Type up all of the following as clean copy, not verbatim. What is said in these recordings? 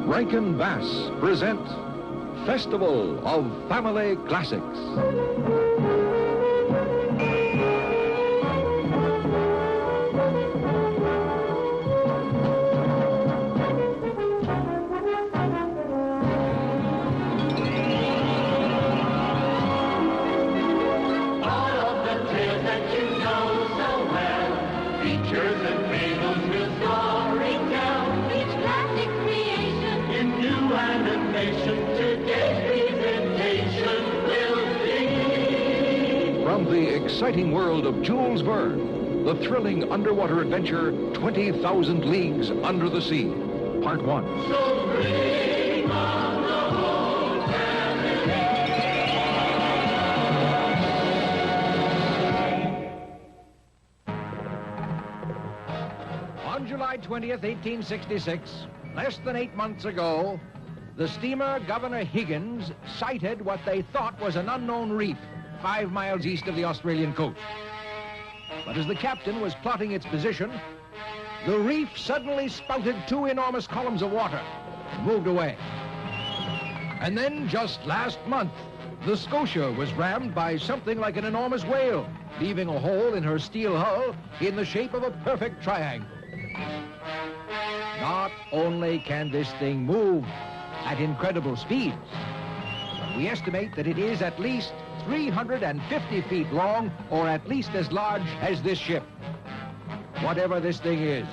Rankin Bass present Festival of Family Classics. From the exciting world of Jules Verne, the thrilling underwater adventure 20,000 Leagues Under the Sea, Part 1. So bring on the whole family. On July 20th, 1866, less than 8 months ago, the steamer Governor Higgins sighted what they thought was an unknown reef 5 miles east of the Australian coast. But as the captain was plotting its position, the reef suddenly spouted 2 enormous columns of water and moved away. And then just last month, the Scotia was rammed by something like an enormous whale, leaving a hole in her steel hull in the shape of a perfect triangle. Not only can this thing move at incredible speeds, but we estimate that it is at least 350 feet long, or at least as large as this ship. Whatever this thing is,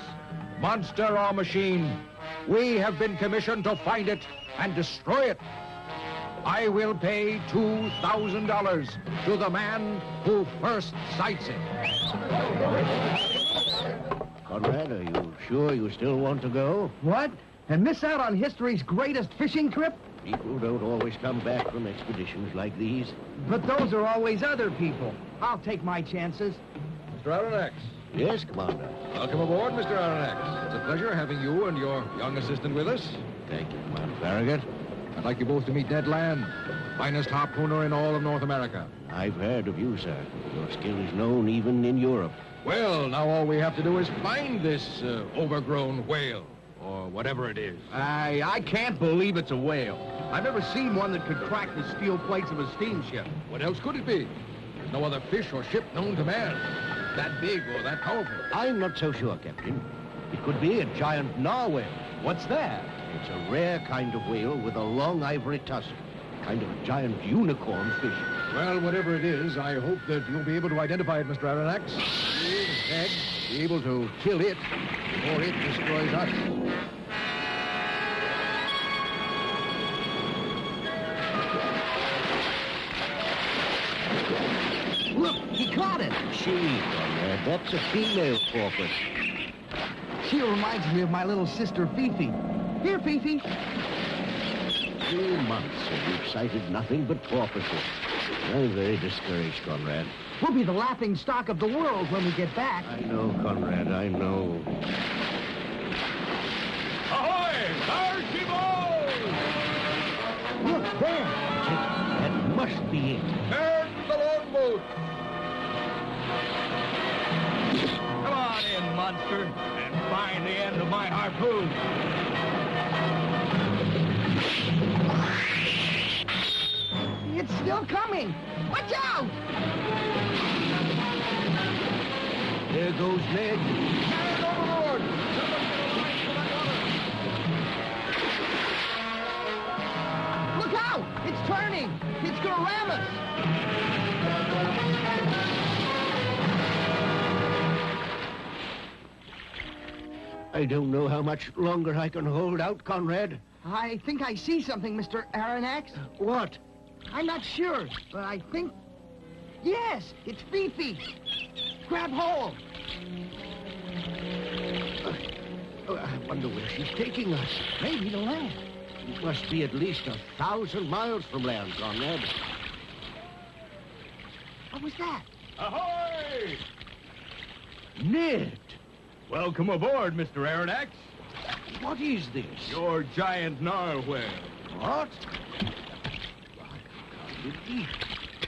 monster or machine, we have been commissioned to find it and destroy it. I will pay $2,000 to the man who first sights it. Conrad, are you sure you still want to go? What? And miss out on history's greatest fishing trip? People don't always come back from expeditions like these. But those are always other people. I'll take my chances. Mr. Aronnax. Yes, Commander. Welcome aboard, Mr. Aronnax. It's a pleasure having you and your young assistant with us. Thank you, Commander Farragut. I'd like you both to meet Ned Land, finest harpooner in all of North America. I've heard of you, sir. Your skill is known even in Europe. Well, now all we have to do is find this overgrown whale, or whatever it is. I can't believe it's a whale. I've never seen one that could crack the steel plates of a steamship. What else could it be? There's no other fish or ship known to man that big or that powerful. I'm not so sure, Captain. It could be a giant narwhal. What's that? It's a rare kind of whale with a long ivory tusk, kind of a giant unicorn fish. Well, whatever it is, I hope that you'll be able to identify it, Mr. Aronnax. Ned, be able to kill it before it destroys us. Look, he caught it. She, Conrad, that's a female porpoise. She reminds me of my little sister, Fifi. Here, Fifi. 3 months and we've sighted nothing but porpoises. I'm very discouraged, Conrad. We'll be the laughing stock of the world when we get back. I know, Conrad, I know. Ahoy! There she goes! Look, there. That must be it. Turn the longboat! Come on in, monster, and find the end of my harpoon. It's still coming. Watch out! There goes Ned. Hand overboard! Look out! It's turning! It's gonna ram us! I don't know how much longer I can hold out, Conrad. I think I see something, Mr. Aronnax. What? I'm not sure, but I think... Yes, it's Fifi. Grab hold. I wonder where she's taking us. Maybe to land. It must be at least 1,000 miles from land, Conrad. What was that? Ahoy! Ned! Welcome aboard, Mr. Aronnax. What is this? Your giant narwhal. What?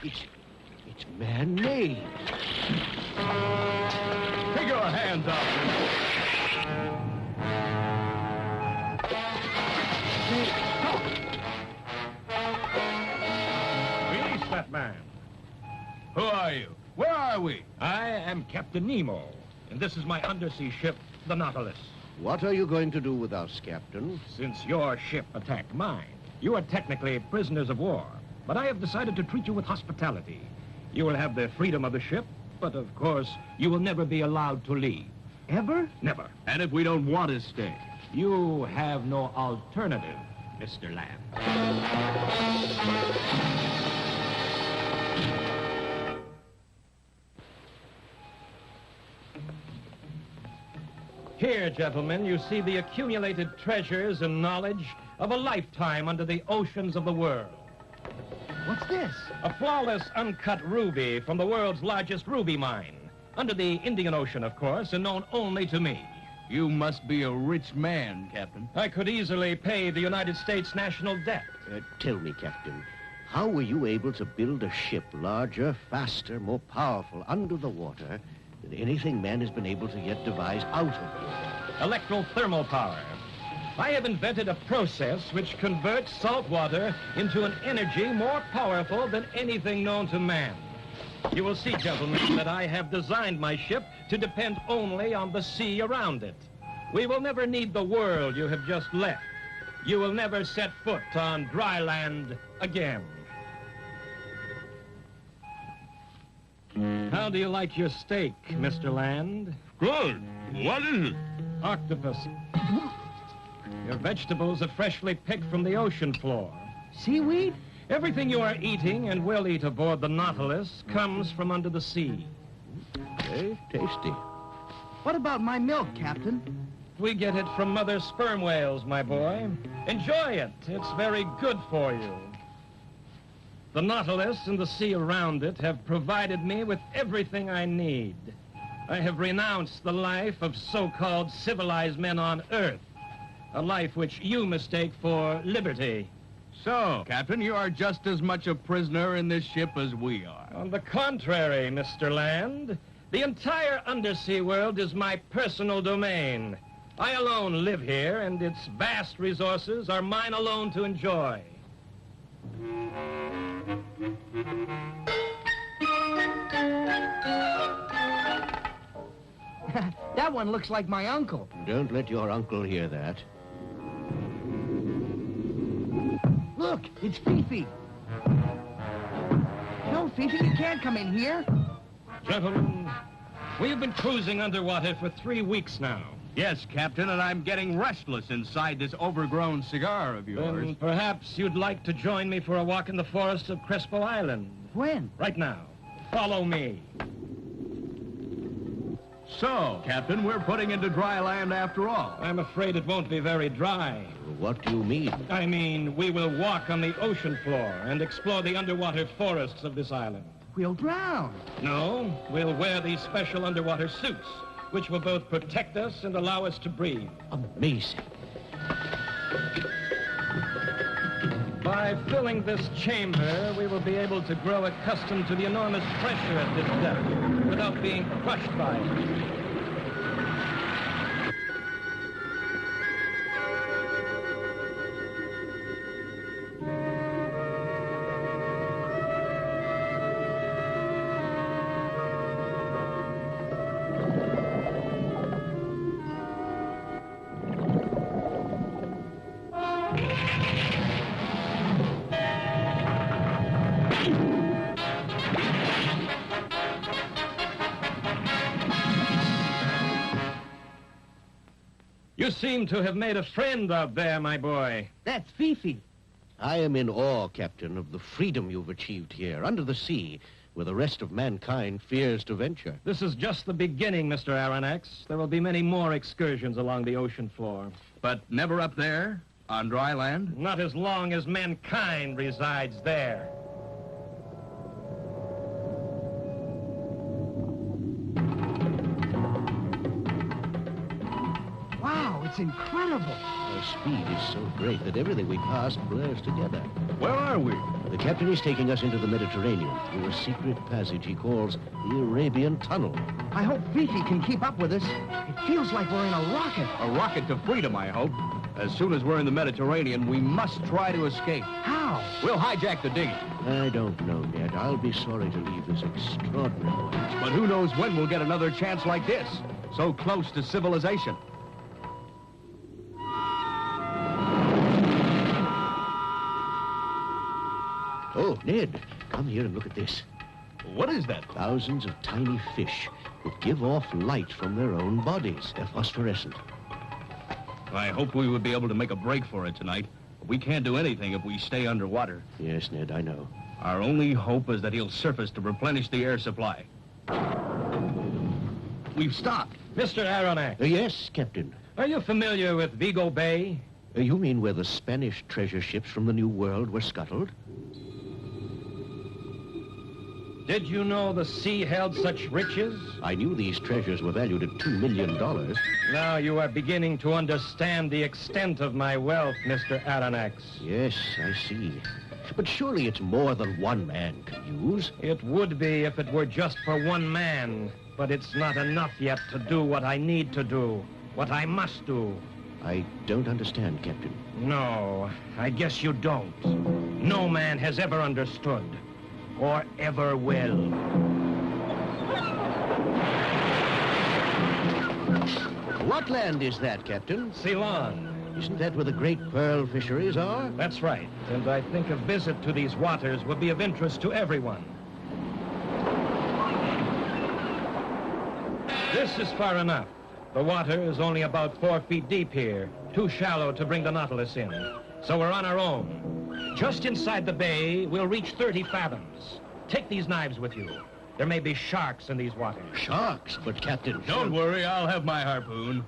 It's man-made. Take your hands off are you? Where are we? I am Captain Nemo, and this is my undersea ship, the Nautilus. What are you going to do with us, Captain? Since your ship attacked mine, you are technically prisoners of war, but I have decided to treat you with hospitality. You will have the freedom of the ship, but of course, you will never be allowed to leave. Ever? Never. And if we don't want to stay? You have no alternative, Mr. Land. Here, gentlemen, you see the accumulated treasures and knowledge of a lifetime under the oceans of the world. What's this? A flawless, uncut ruby from the world's largest ruby mine. Under the Indian Ocean, of course, and known only to me. You must be a rich man, Captain. I could easily pay the United States national debt. Tell me, Captain, how were you able to build a ship larger, faster, more powerful under the water than anything man has been able to yet devise out of it? Electro-thermal power. I have invented a process which converts salt water into an energy more powerful than anything known to man. You will see, gentlemen, that I have designed my ship to depend only on the sea around it. We will never need the world you have just left. You will never set foot on dry land again. How do you like your steak, Mr. Land? Good. What is it? Octopus. Your vegetables are freshly picked from the ocean floor. Seaweed? Everything you are eating and will eat aboard the Nautilus comes from under the sea. Very tasty. What about my milk, Captain? We get it from mother sperm whales, my boy. Enjoy it. It's very good for you. The Nautilus and the sea around it have provided me with everything I need. I have renounced the life of so-called civilized men on Earth, a life which you mistake for liberty. So, Captain, you are just as much a prisoner in this ship as we are. On the contrary, Mr. Land, the entire undersea world is my personal domain. I alone live here, and its vast resources are mine alone to enjoy. That one looks like my uncle. Don't let your uncle hear that. Look, it's Fifi. No, Fifi, you can't come in here. Gentlemen, we have been cruising underwater for 3 weeks now. Yes, Captain, and I'm getting restless inside this overgrown cigar of yours. Then perhaps you'd like to join me for a walk in the forests of Crespo Island. When? Right now. Follow me. So, Captain, we're putting into dry land after all. I'm afraid it won't be very dry. What do you mean? I mean, we will walk on the ocean floor and explore the underwater forests of this island. We'll drown. No, we'll wear these special underwater suits, which will both protect us and allow us to breathe. Amazing. By filling this chamber, we will be able to grow accustomed to the enormous pressure at this depth without being crushed by it. You seem to have made a friend out there, my boy. That's Fifi. I am in awe, Captain, of the freedom you've achieved here, under the sea, where the rest of mankind fears to venture. This is just the beginning, Mr. Aronnax. There will be many more excursions along the ocean floor. But never up there, on dry land? Not as long as mankind resides there. Wow, it's incredible. Our speed is so great that everything we pass blurs together. Where are we? The captain is taking us into the Mediterranean through a secret passage he calls the Arabian Tunnel. I hope Fifi can keep up with us. It feels like we're in a rocket. A rocket to freedom, I hope. As soon as we're in the Mediterranean, we must try to escape. How? We'll hijack the dinghy. I don't know, Ned. I'll be sorry to leave this extraordinary place. But who knows when we'll get another chance like this, so close to civilization. Oh, Ned, come here and look at this. What is that? Thousands of tiny fish that give off light from their own bodies. They're phosphorescent. I hope we would be able to make a break for it tonight. We can't do anything if we stay underwater. Yes, Ned, I know. Our only hope is that he'll surface to replenish the air supply. We've stopped. Mr. Aronnax, Yes, Captain. are you familiar with Vigo Bay? You mean where the Spanish treasure ships from the New World were scuttled? Did you know the sea held such riches? I knew these treasures were valued at $2 million. Now you are beginning to understand the extent of my wealth, Mr. Aronnax. Yes, I see. But surely it's more than one man can use. It would be if it were just for one man, but it's not enough yet to do what I need to do, what I must do. I don't understand, Captain. No, I guess you don't. No man has ever understood, or ever will. What land is that, Captain? Ceylon. Isn't that where the great pearl fisheries are? That's right, and I think a visit to these waters would be of interest to everyone. This is far enough. The water is only about 4 feet deep here, too shallow to bring the Nautilus in. So we're on our own. Just inside the bay, we'll reach 30 fathoms. Take these knives with you. There may be sharks in these waters. Sharks? But, Captain... Don't worry, I'll have my harpoon.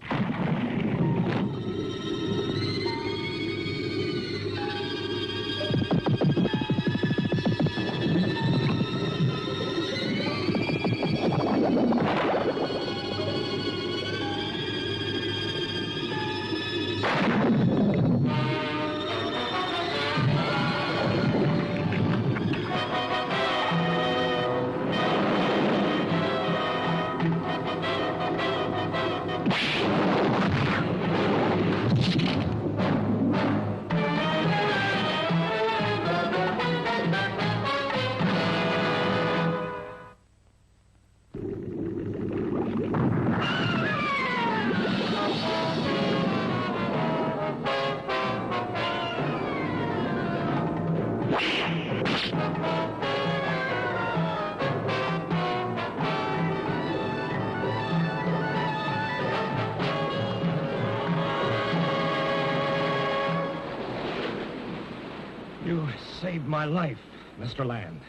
You saved my life, Mr. Land.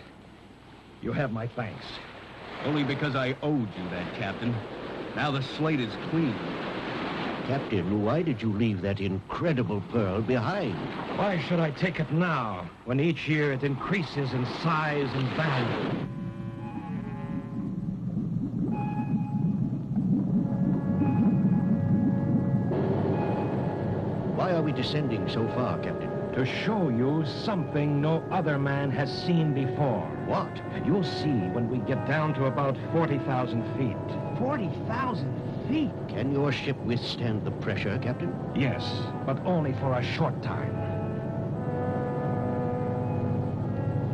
You have my thanks. Only because I owed you that, Captain. Now the slate is clean. Captain, why did you leave that incredible pearl behind? Why should I take it now, when each year it increases in size and value? Why are we descending so far, Captain? To show you something no other man has seen before. What? You'll see when we get down to about 40,000 feet. 40,000 feet? Can your ship withstand the pressure, Captain? Yes, but only for a short time.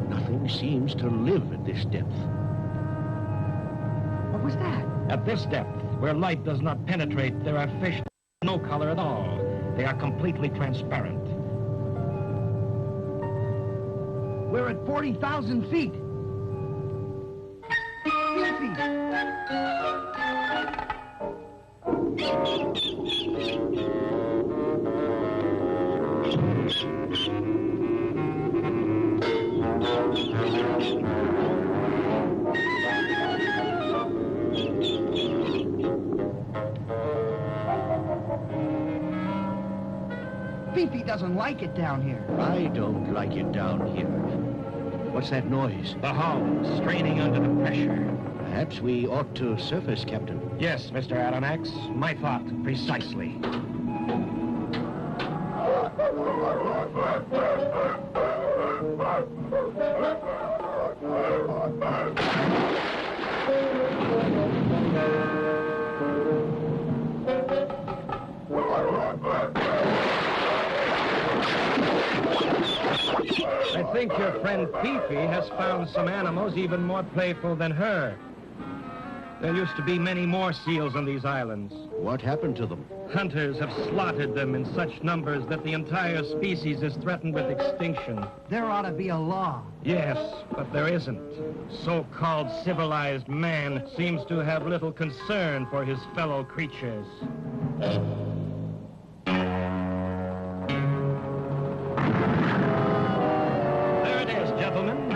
Nothing seems to live at this depth. What was that? At this depth, where light does not penetrate, there are fish with no color at all. They are completely transparent. We're at 40,000 feet. Fifi doesn't like it down here. I don't like it down here. What's that noise? The hull straining under the pressure. Perhaps we ought to surface, Captain. Yes, Mr. Aronnax. My thought, precisely. I think your friend Fifi has found some animals even more playful than her. There used to be many more seals on these islands. What happened to them? Hunters have slaughtered them in such numbers that the entire species is threatened with extinction. There ought to be a law. Yes, but there isn't. So-called civilized man seems to have little concern for his fellow creatures. There it is, gentlemen.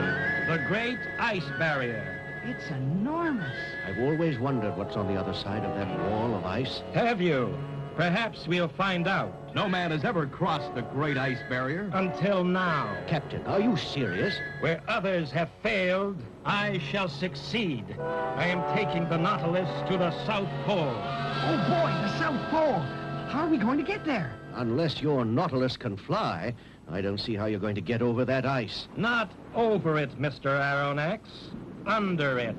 The Great Ice Barrier. It's enormous. I've always wondered what's on the other side of that wall of ice. Have you? Perhaps we'll find out. No man has ever crossed the Great Ice Barrier. Until now. Captain, are you serious? Where others have failed, I shall succeed. I am taking the Nautilus to the South Pole. Oh, boy, the South Pole. How are we going to get there? Unless your Nautilus can fly, I don't see how you're going to get over that ice. Not over it, Mr. Aronnax. Under it.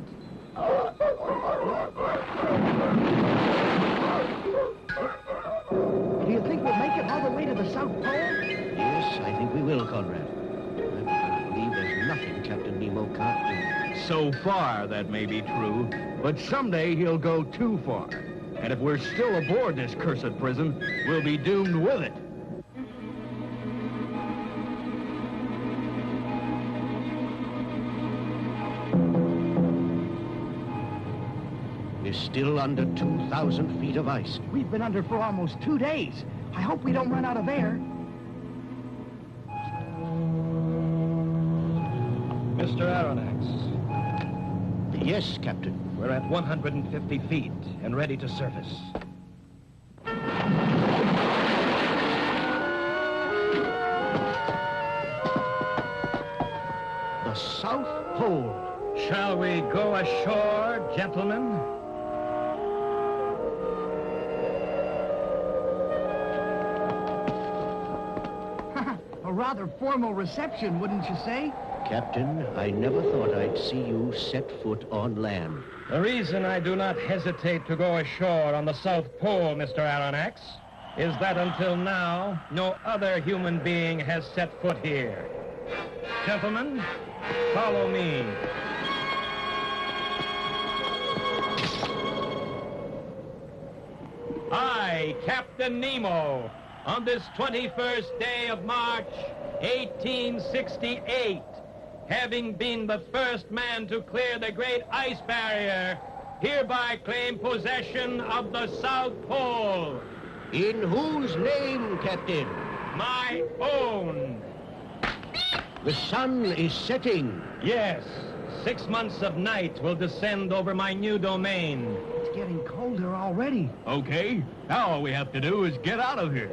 Do you think we'll make it all the way to the South Pole? Yes, I think we will, Conrad. I believe there's nothing Captain Nemo can't do. So far, that may be true, but someday he'll go too far. And if we're still aboard this cursed prison, we'll be doomed with it. We're still under 2,000 feet of ice. We've been under for almost 2 days. I hope we don't run out of air. Mr. Aronnax, Yes, Captain. we're at 150 feet and ready to surface. The South Pole. Shall we go ashore, gentlemen? A rather formal reception, wouldn't you say? Captain, I never thought I'd see you set foot on land. The reason I do not hesitate to go ashore on the South Pole, Mr. Aronnax, is that until now, no other human being has set foot here. Gentlemen, follow me. I, Captain Nemo, on this 21st day of March, 1868, having been the first man to clear the Great Ice Barrier, hereby claim possession of the South Pole. In whose name, Captain? My own. The sun is setting. Yes, 6 months of night will descend over my new domain. It's getting colder already. Okay, now all we have to do is get out of here.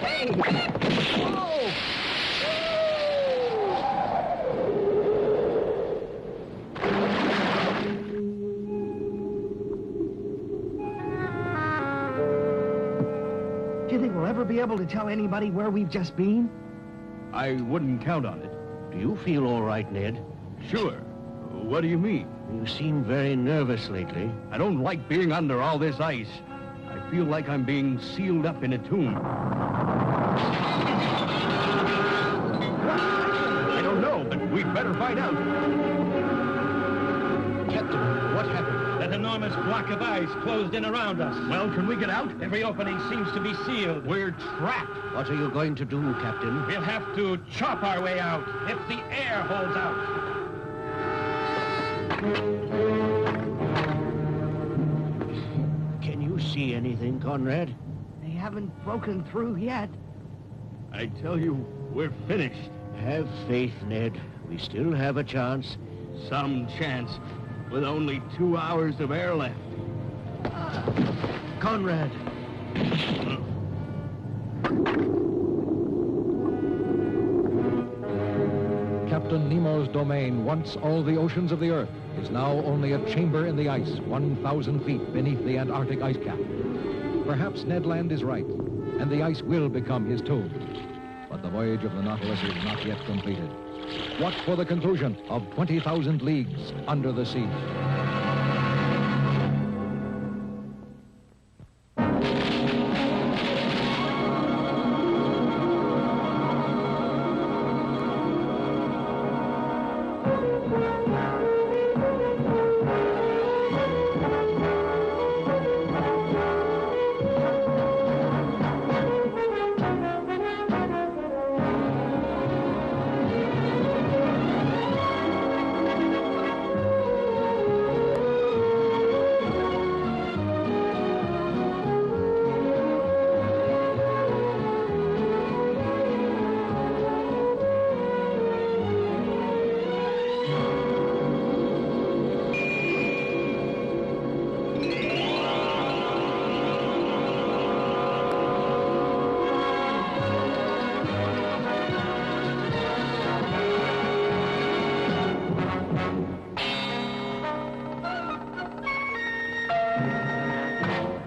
Hey! Whoa! Do you think we'll ever be able to tell anybody where we've just been? I wouldn't count on it. Do you feel all right, Ned? Sure. What do you mean? You seem very nervous lately. I don't like being under all this ice. I feel like I'm being sealed up in a tomb. I don't know, but we'd better find out. Captain, what happened? That enormous block of ice closed in around us. Well, can we get out? Every opening seems to be sealed. We're trapped. What are you going to do, Captain? We'll have to chop our way out if the air holds out. Can you see anything, Conrad? They haven't broken through yet. I tell you, we're finished. Have faith, Ned. We still have a chance. Some chance, with only 2 hours of air left. Conrad! Captain Nemo's domain, once all the oceans of the Earth, is now only a chamber in the ice, 1,000 feet beneath the Antarctic ice cap. Perhaps Ned Land is right, and the ice will become his tomb. But the voyage of the Nautilus is not yet completed. Watch for the conclusion of 20,000 leagues under the sea. Macedonia.